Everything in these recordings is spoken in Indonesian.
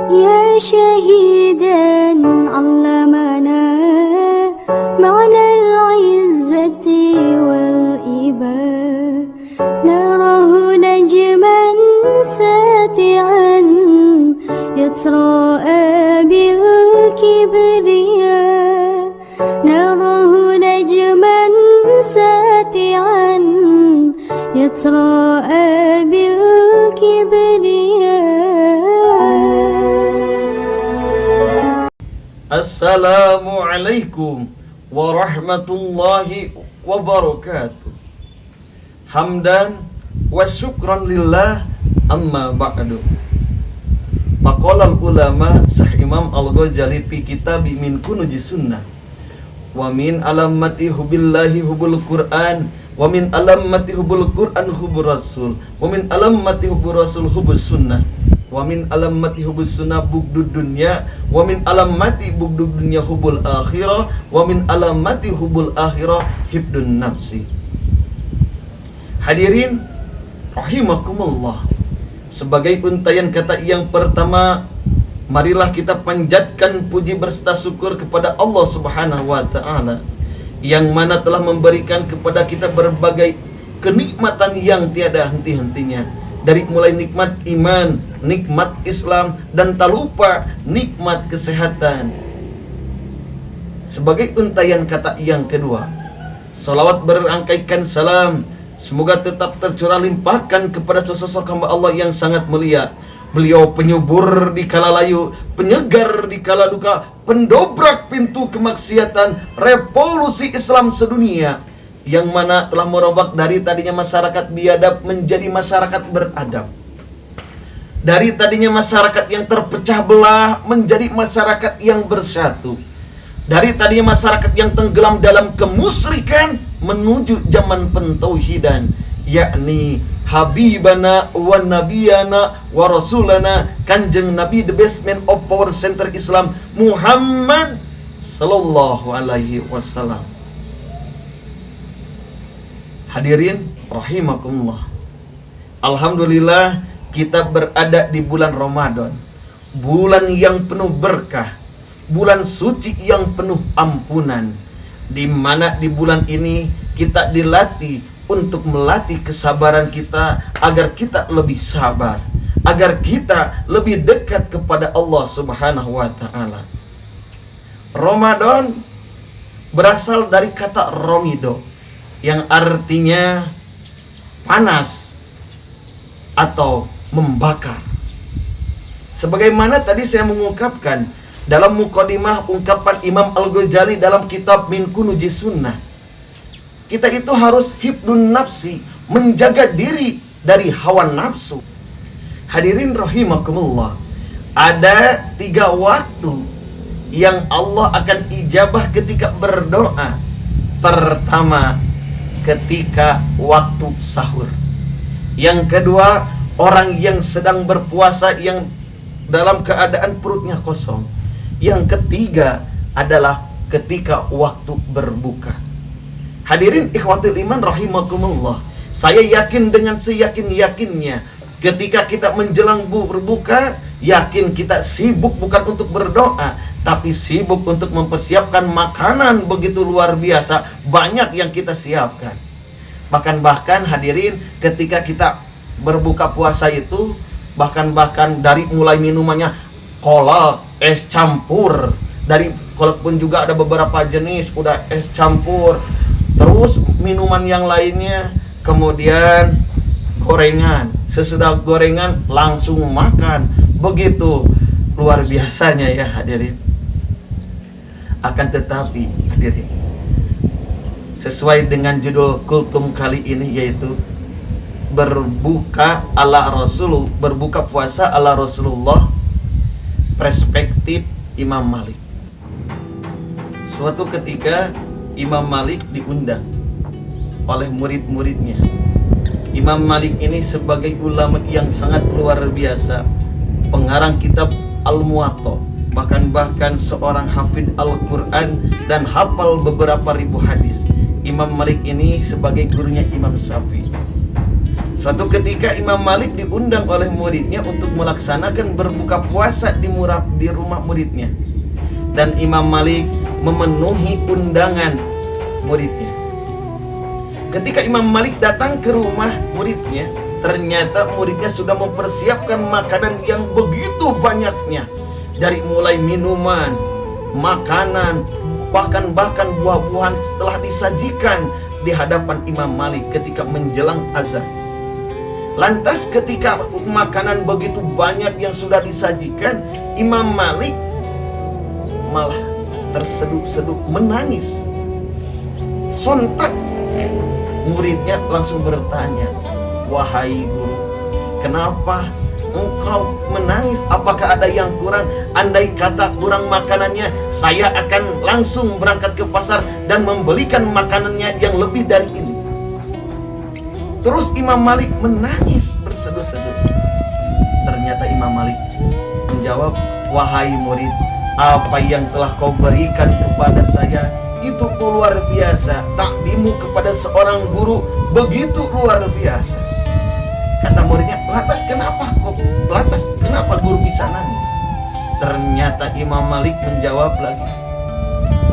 يا شهيدا علمنا معنى العزة والإباء نراه نجما ساتعا يتراءى بالكبرياء نراه نجما ساتعا يتراءى بالكبرياء. Assalamualaikum warahmatullahi wabarakatuh. Hamdan wa syukran lillah, amma ba'du. Maqalal ulama Syekh Imam Al-Ghazali fi kitab min kunujis sunnah. Wa min alamati hubbillahi hubbul Qur'an, wa min alamati hubbul Qur'an hubbur rasul, wa min alamati hubbur rasul hubbus sunnah, wa min alamati hubbus sunnah bugdud dunya, wa min alamati bugdud dunya hubbul akhirah, wa min alamati hubbul akhirah hibdun nafsi. Hadirin rahimakumullah, sebagai untayan kata yang pertama, marilah kita panjatkan puji berserta syukur kepada Allah Subhanahu wa taala yang mana telah memberikan kepada kita berbagai kenikmatan yang tiada henti-hentinya. Dari mulai nikmat iman, nikmat Islam, dan tak lupa nikmat kesehatan. Sebagai untayan kata yang kedua, salawat berangkaikan salam semoga tetap tercurah limpahkan kepada sesosok hamba Allah yang sangat mulia. Beliau penyubur di kala layu, penyegar di kala duka, pendobrak pintu kemaksiatan, revolusi Islam sedunia, yang mana telah merombak dari tadinya masyarakat biadab menjadi masyarakat beradab. Dari tadinya masyarakat yang terpecah belah menjadi masyarakat yang bersatu. Dari tadinya masyarakat yang tenggelam dalam kemusyrikan menuju zaman pentauhidan, yakni Habibana wa Nabiyana wa Rasulana, Kanjeng Nabi, the best man of power center Islam, Muhammad sallallahu alaihi wasallam. Hadirin rahimakumullah, alhamdulillah kita berada di bulan Ramadan, bulan yang penuh berkah, bulan suci yang penuh ampunan, di mana di bulan ini kita dilatih untuk melatih kesabaran kita agar kita lebih sabar, agar kita lebih dekat kepada Allah Subhanahu wa taala. Ramadan berasal dari kata romido yang artinya panas atau membakar. Sebagaimana tadi saya mengungkapkan dalam mukadimah ungkapan Imam Al-Ghazali dalam kitab Min Kunujis Sunnah, kita itu harus hibdun nafsi, menjaga diri dari hawa nafsu. Hadirin rahimakumullah, ada 3 waktu yang Allah akan ijabah ketika berdoa. Pertama, ketika waktu sahur. Yang kedua, orang yang sedang berpuasa yang dalam keadaan perutnya kosong. Yang ketiga adalah ketika waktu berbuka. Hadirin ikhwatul iman rahimakumullah, saya yakin dengan seyakin-yakinnya ketika kita menjelang berbuka, yakin kita sibuk bukan untuk berdoa, tapi sibuk untuk mempersiapkan makanan begitu luar biasa, banyak yang kita siapkan. Bahkan hadirin, ketika kita berbuka puasa itu, bahkan dari mulai minumannya kolak, es campur, dari kolak pun juga ada beberapa jenis, udah es campur, terus minuman yang lainnya, kemudian gorengan, sesudah gorengan langsung makan, begitu luar biasanya ya hadirin. Akan tetapi hadirin, sesuai dengan judul kultum kali ini, yaitu berbuka ala Rasul, berbuka puasa ala Rasulullah, perspektif Imam Malik. Suatu ketika Imam Malik diundang oleh murid-muridnya. Imam Malik ini sebagai ulama yang sangat luar biasa, pengarang kitab Al-Muwatta, bahkan seorang hafid Al-Quran dan hafal beberapa ribu hadis. Imam Malik ini sebagai gurunya Imam Syafi'i. Suatu ketika Imam Malik diundang oleh muridnya untuk melaksanakan berbuka puasa di rumah muridnya. Dan Imam Malik memenuhi undangan muridnya. Ketika Imam Malik datang ke rumah muridnya, ternyata muridnya sudah mempersiapkan makanan yang begitu banyaknya. Dari mulai minuman, makanan, bahkan buah-buahan telah disajikan di hadapan Imam Malik ketika menjelang azan. Lantas ketika makanan begitu banyak yang sudah disajikan, Imam Malik malah terseduk-seduk menangis. Sontak muridnya langsung bertanya, "Wahai guru, kenapa engkau menangis? Apakah ada yang kurang? Andai kata kurang makanannya, saya akan langsung berangkat ke pasar dan membelikan makanannya yang lebih dari ini." Terus Imam Malik menangis berseduh-seduh. Ternyata Imam Malik menjawab, "Wahai murid, apa yang telah kau berikan kepada saya itu luar biasa. Takdimu kepada seorang guru begitu luar biasa." Kata muridnya, lantas kenapa guru bisa nangis? Ternyata Imam Malik menjawab lagi,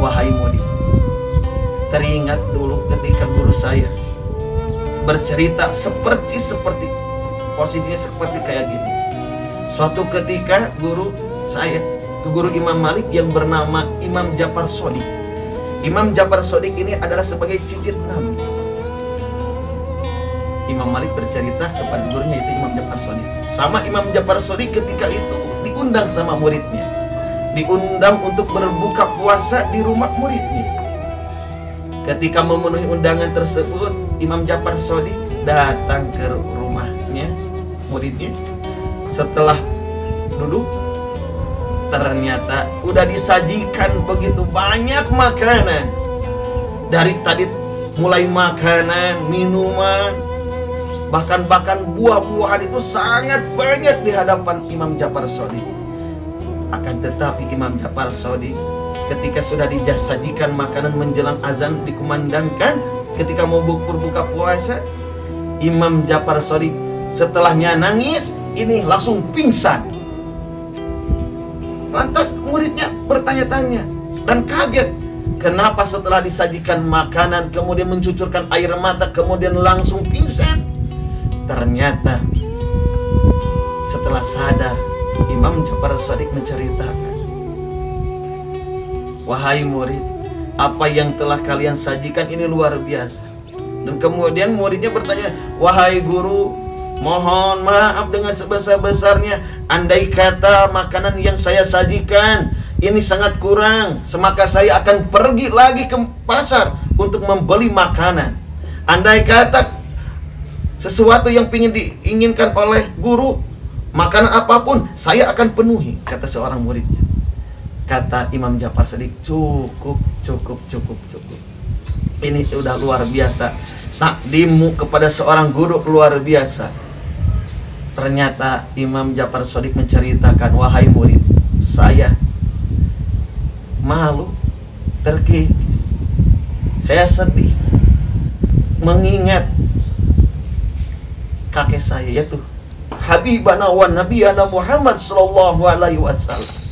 "Wahai murid, teringat dulu ketika guru saya bercerita seperti posisinya seperti kayak gini. Suatu ketika guru Imam Malik yang bernama Imam Ja'far Shadiq. Imam Ja'far Shadiq ini adalah sebagai cicit Nabi. Imam Malik bercerita kepada gurunya itu Imam Ja'far Shadiq. Sama Imam Ja'far Shadiq ketika itu diundang sama muridnya. Diundang untuk berbuka puasa di rumah muridnya. Ketika memenuhi undangan tersebut, Imam Ja'far Shadiq datang ke rumahnya muridnya. Setelah duduk, ternyata udah disajikan begitu banyak makanan. Dari tadi mulai makanan, minuman, bahkan buah-buahan itu sangat banyak di hadapan Imam Ja'far Shadiq. Akan tetapi Imam Ja'far Shadiq ketika sudah disajikan makanan menjelang azan dikumandangkan, ketika mau berbuka puasa, Imam Ja'far Shadiq setelahnya nangis, ini langsung pingsan. Lantas muridnya bertanya-tanya dan kaget, kenapa setelah disajikan makanan kemudian mencucurkan air mata kemudian langsung pingsan? Ternyata setelah sadar, Imam Ja'far Shadiq menceritakan, "Wahai murid, apa yang telah kalian sajikan ini luar biasa." Dan kemudian muridnya bertanya, "Wahai guru, mohon maaf dengan sebesar-besarnya, andai kata makanan yang saya sajikan ini sangat kurang, maka saya akan pergi lagi ke pasar untuk membeli makanan. Andai kata sesuatu yang diinginkan oleh guru, makanan apapun saya akan penuhi," kata seorang muridnya. Kata Imam Ja'far Shadiq, cukup. Ini sudah luar biasa. Takdimu kepada seorang guru luar biasa. Ternyata Imam Ja'far Shadiq menceritakan, "Wahai murid, saya malu, terkikis, saya sedih mengingat kakek saya, yaitu Habibana wa Nabiyana Muhammad sallallahu alaihi wasallam.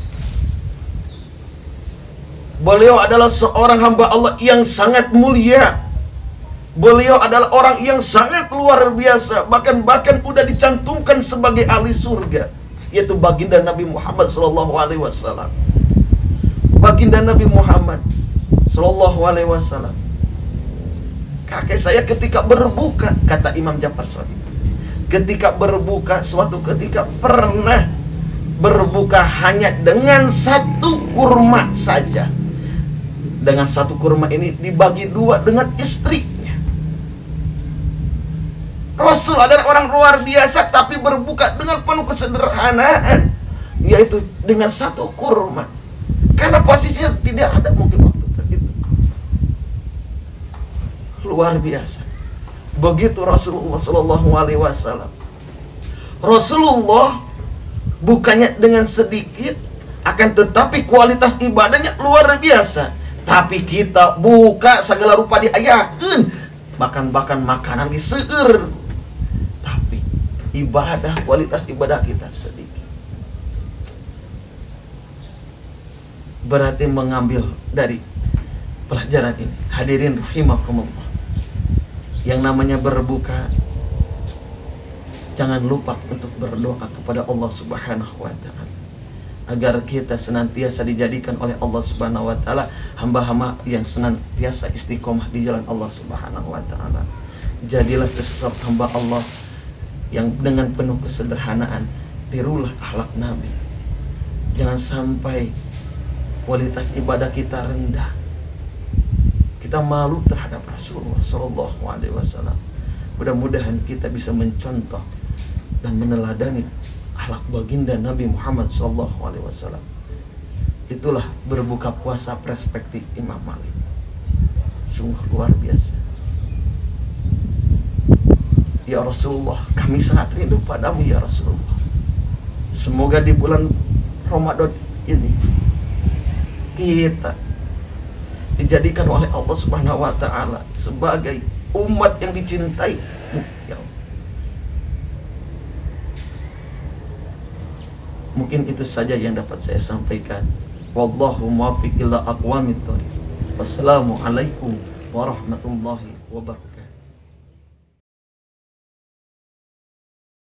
Beliau adalah seorang hamba Allah yang sangat mulia. Beliau adalah orang yang sangat luar biasa. Bahkan sudah dicantumkan sebagai ahli surga, yaitu baginda Nabi Muhammad sallallahu alaihi wasallam. Baginda Nabi Muhammad sallallahu alaihi wasallam. Kakek saya ketika berbuka," kata Imam Ja'far Shadiq, ketika berbuka, suatu ketika pernah berbuka hanya dengan satu kurma saja. Dengan satu kurma ini dibagi dua dengan istrinya. Rasul adalah orang luar biasa, tapi berbuka dengan penuh kesederhanaan, yaitu dengan satu kurma. Karena posisinya tidak ada mungkin waktu itu. Luar biasa. Begitu Rasulullah Shallallahu Alaihi Wasallam. Rasulullah bukannya dengan sedikit, akan tetapi kualitas ibadahnya luar biasa. Tapi kita buka segala rupa diayakeun, bahkan makanan diseueur. kualitas ibadah kita sedikit. Berarti mengambil dari pelajaran ini, hadirin rahimakumullah, yang namanya berbuka, jangan lupa untuk berdoa kepada Allah Subhanahu wa taala agar kita senantiasa dijadikan oleh Allah Subhanahu wa taala hamba-hamba yang senantiasa istiqomah di jalan Allah Subhanahu wa taala. Jadilah sesosok hamba Allah yang dengan penuh kesederhanaan, tirulah akhlak Nabi. Jangan sampai kualitas ibadah kita rendah. Kita malu terhadap Rasulullah sallallahu alaihi wasallam. Mudah-mudahan kita bisa mencontoh dan meneladani akhlak baginda Nabi Muhammad sallallahu alaihi wasallam. Itulah berbuka puasa perspektif Imam Malik. Sungguh luar biasa. Ya Rasulullah, kami sangat rindu padamu ya Rasulullah. Semoga di bulan Ramadan ini kita dijadikan oleh Allah Subhanahu wa taala sebagai umat yang dicintai. Ya Allah. Mungkin itu saja yang dapat saya sampaikan. Wallahu muwaffiq ila aqwamit thoriq. Wassalamualaikum warahmatullahi wabarakatuh.